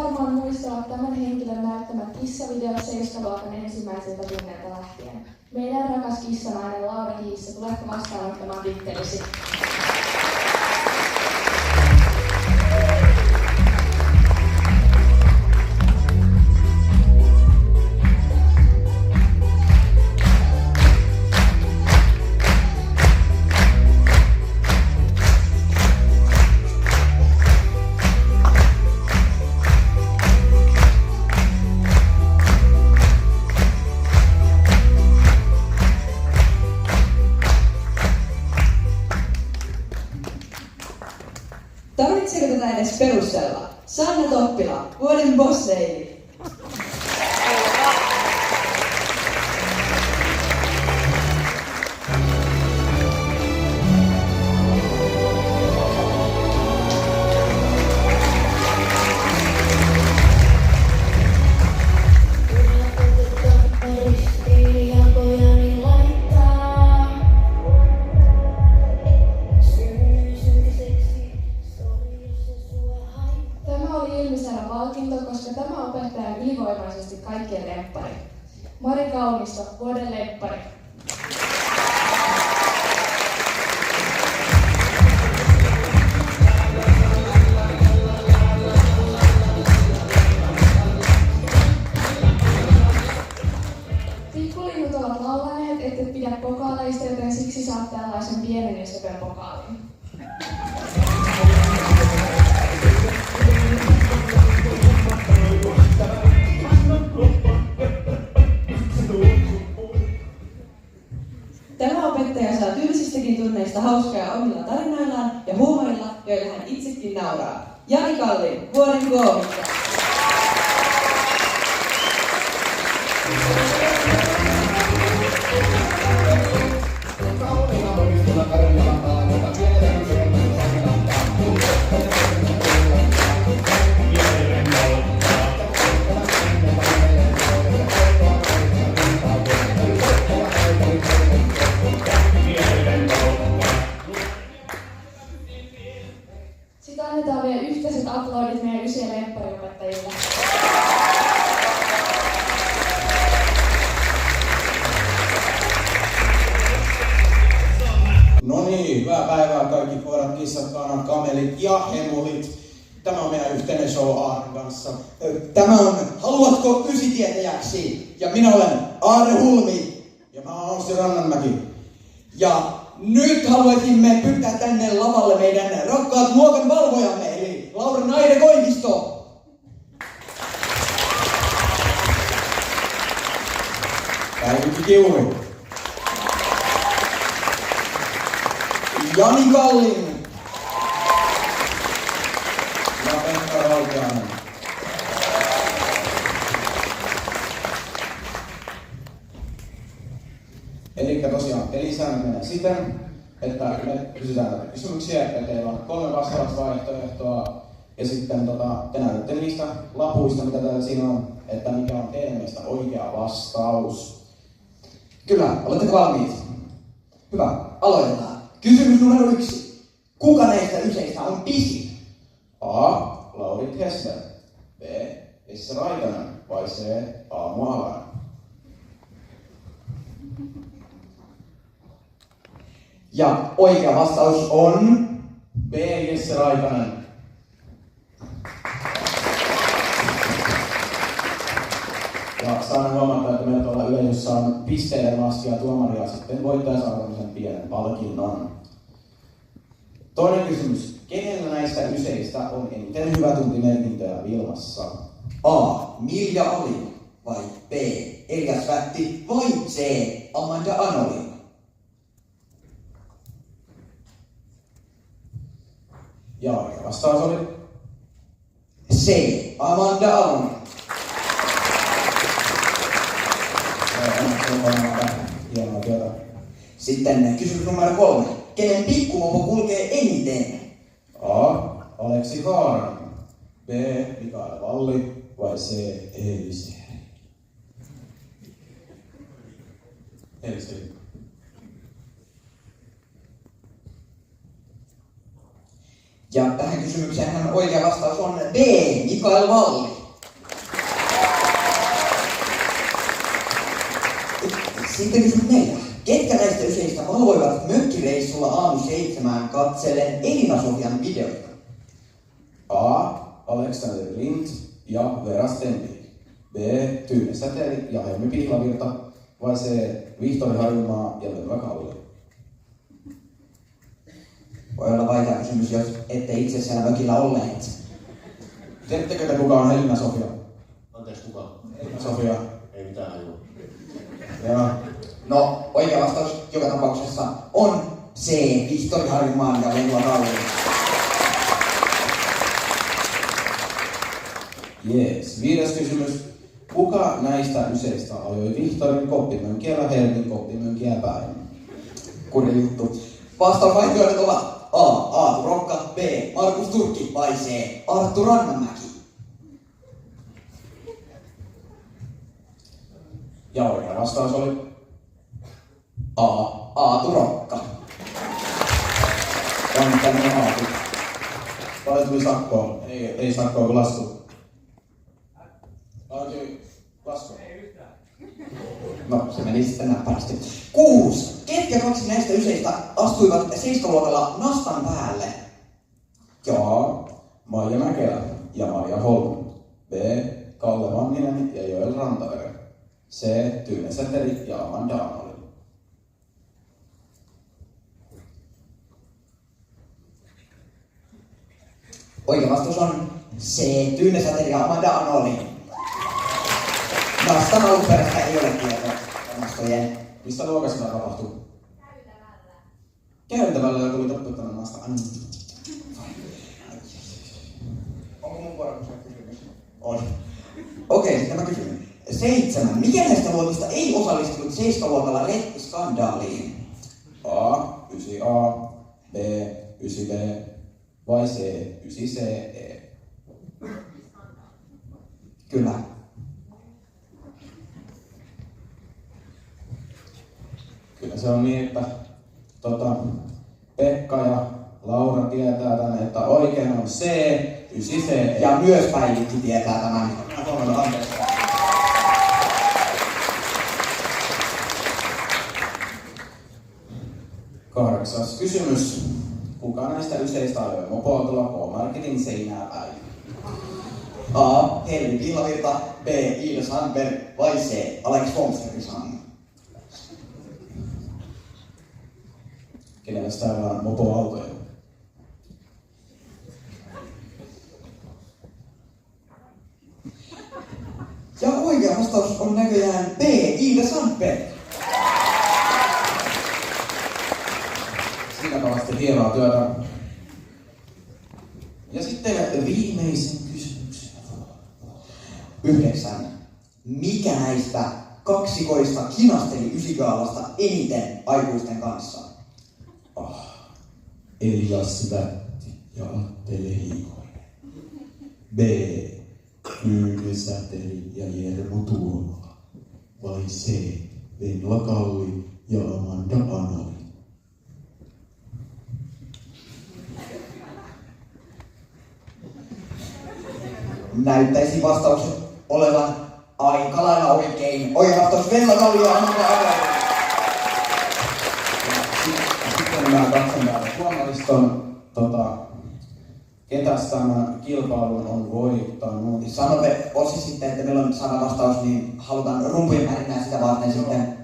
varmaan muistavat tämän henkilön näyttämät kissavideot seiskaluokan ensimmäiseltä tunnelta lähtien. Meidän rakas kissanainen Laura Kiissa, tuletko vastaanottamaan tittelisi? Tarvitseeko tätä edes perustella? Sanna Toppila, vuoden boss lady. Koska tämä opettaja on ylivoimaisesti kaikkien lemppari. Mari Kaunisto, vuoden lemppari. Pikkulinnut ovat laulaneet, ettet pidä pokaaleista, joten siksi saat tällaisen pienen ja söpön pokaalin. Tämä opettaja saa tylsistäkin tunneista hauskaa omilla tarinoillaan ja huumorilla, joilla hän itsekin nauraa. Jani Kallin, vuoden koomikko. Sitten annetaan vielä yhteiset aplodit meidän ysien lemppariopettajille. No niin, hyvää päivää kaikki koirat, kissat, kanat, kamelit ja hemulit. Tämä on meidän yhteinen show Aaren kanssa. Tämä on Haluatko ysitietäjäksi? Ja minä olen Aare Hulmi. Ja mä oon Anssi Rannanmäki. Ja nyt haluaisimme pyytää tänne lavalle meidän rakkaat luokan valvojamme, eli Laura Naide Koivisto. Päivikki Kiuri. Jani Kallin. Ja Pekka Valkeanen. Elikkä tosiaan pelisäännöt menee siten, että me kysytään näitä kysymyksiä, että teillä on 3 vastausvaihtoehtoa ja sitten te näytätte niistä lapuista, mitä täällä siinä on, että mikä on teidän mielestä oikea vastaus. Kyllä, oletteko valmiit? Hyvä, aloitetaan. Kysymys numero 1. Kuka näistä yseistä on pisin? A. Lauri Hessler. B. Esse Raitanen. Vai C. Aamu Alanen. Ja oikea vastaus on... B. Jesse Raitanen. Ja saan huomata, että meillä tuolla yleisössä on pisteiden laskija tuomari ja sitten voittaja saa tämmöisen pienen palkinnon. Toinen kysymys. Kenellä näistä yseistä on eniten hyvätuntimerkintöjä Vilmassa? A. Milja Alin. Vai B. Elias Vätti. Vai C. Amanda Anolin. Ja oikea vastaus oli C. Amanda Anolin. Hienoa työtä. Sitten kysymys numero 3. Kenen pikkumopo kulkee eniten? A. Aleksi Haaranen. B. Mikael Valli. Vai C. Eeli Sehri. Eeli Sehri. Ja tähän kysymykseen kysymykseen oikea vastaus on B. Mikael Valli. Sitten kysymys 4. Ketkä näistä yseistä valvoivat mökkireissulla aamu 7 katsellen Elina Sofian videoita? A. Alexander Lind ja Vera Stenvik. B. Tyyne Säteri ja Helmi Pihlavirta. Vai C. Vihtori Harjumaa ja Velva Kalli. Voi olla vaikea kysymys, jos ette itse siellä mökillä olleet. Tiedättekö te kuka on Elina Sofia? Anteeksi, kuka? Elina Sofia. Ei mitään hajua. Ja No, oikea vastaus joka tapauksessa on C. Vihtori Harjumaan ja Velva Kalli. Jees. 5. kysymys. Kuka näistä yseistä ajoi Vihtorin koppimönkiä ja Helmin koppimönkiä päin? Kurja juttu. Vastausvaihtoehdot ovat A. Aatu Rokka, B. Markus Turkki vai C. Arttu Rannanmäki. Ja oikea vastaus oli A. Aatu Rokka. on tämmönen Aatu. Paljon tuli sakkoa? Ei sakkoa kun lasku. Paljon tuli laskua? No, se meni sitten näppärästi. 6. Ketkä 2 näistä yseistä astuivat 7-luokalla nastan päälle? A. Maija Mäkelä ja Maija Holm. B. Kalle Manninen ja Joel Rantavere. C. Tyyne Säteri ja Amanda Arnoli. Oikea vastaus on C. Tyyne Säteri ja Amanda Arnoli. Nastan alkuperäistä ei ole tietoa nastojen. Mistä luokassa tämä tapahtuu? Käytävällä joku oli toputtanut maasta. Onko mun vuoro kysymys? On. Okei, sitten mä kysyn. 7. Mikä näistä luokista ei osallistunut 7-luokalla retkiskandaaliin? A. 9A. B. 9B. Vai C. 9CE. Kyllä. Kyllä se on niin, että Pekka ja Laura tietää tänne, että oikein on C. 9CE. Ja myös Päivikki tietää tämän. Anteeksi. Kahdeksas kysymys. Kuka näistä yseistä ajoi mopoautolla K-Marketin seinää päin? A. Helmi Pihlavirta, B. Iida Sandberg vai C. Alex Fomsterisan. Kenellä täällä on mopoautoja? Ja oikea vastaus on näköjään B. Iida Sandberg. Siinä kovasti hienoa työtä. Ja sitten viimeisen kysymyksen. 9. Mikä näistä kaksikoista kinasteli Ysigaalasta eniten aikuisten kanssa? Elias Vätti ja Atte Lehikoinen. B. Tyyne Säteri ja Jermu Tuomola. Vai C. Venla Kalli ja Amanda Anali. Näyttäisi vastaukset olevan aika lailla oikein. Oikea vastaus Venla Kalli ja Amanda Anali. Sitten mä katson täällä tuomariston, ketäs tämän kilpailun on voittanut. Sanotte Ossi sitten, että meillä on sana vastaus, niin halutaan rumpujen märinää sitä varten sitten.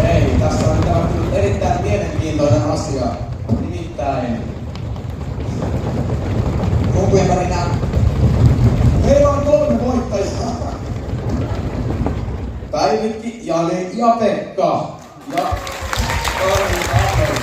Ei, tässä on tapahtunut erittäin mielenkiintoinen asia. Nimittäin Rumpujen märinää. meillä on 3 voittajaa. Päivikki, Jani ja Pekka. Ja Karli Ahel.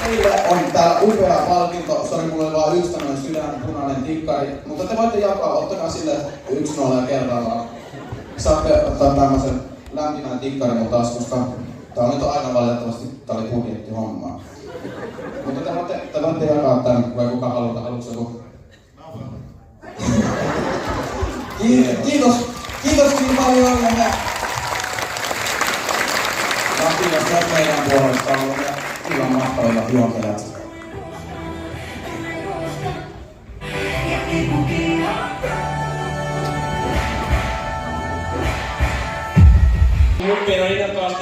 Teille on tää upea palkinto. Sori, mulla oli vaan yksi tämmönen sydänpunainen tikkari. Mutta te voitte jakaa, ottakaa sille 1-0 kerrallaan. Saatte ottaa tämmösen lämpimän tikkarin mun taskusta. Tää on nyt aina valitettavasti, tää oli budjettihommaa. Mutta te voitte jakaa tän, vai kuka haluaa, haluatko joku? Kiitos niin paljon. Kiitos myös meidän puolesta ollut illan mahtavimmat juontajat.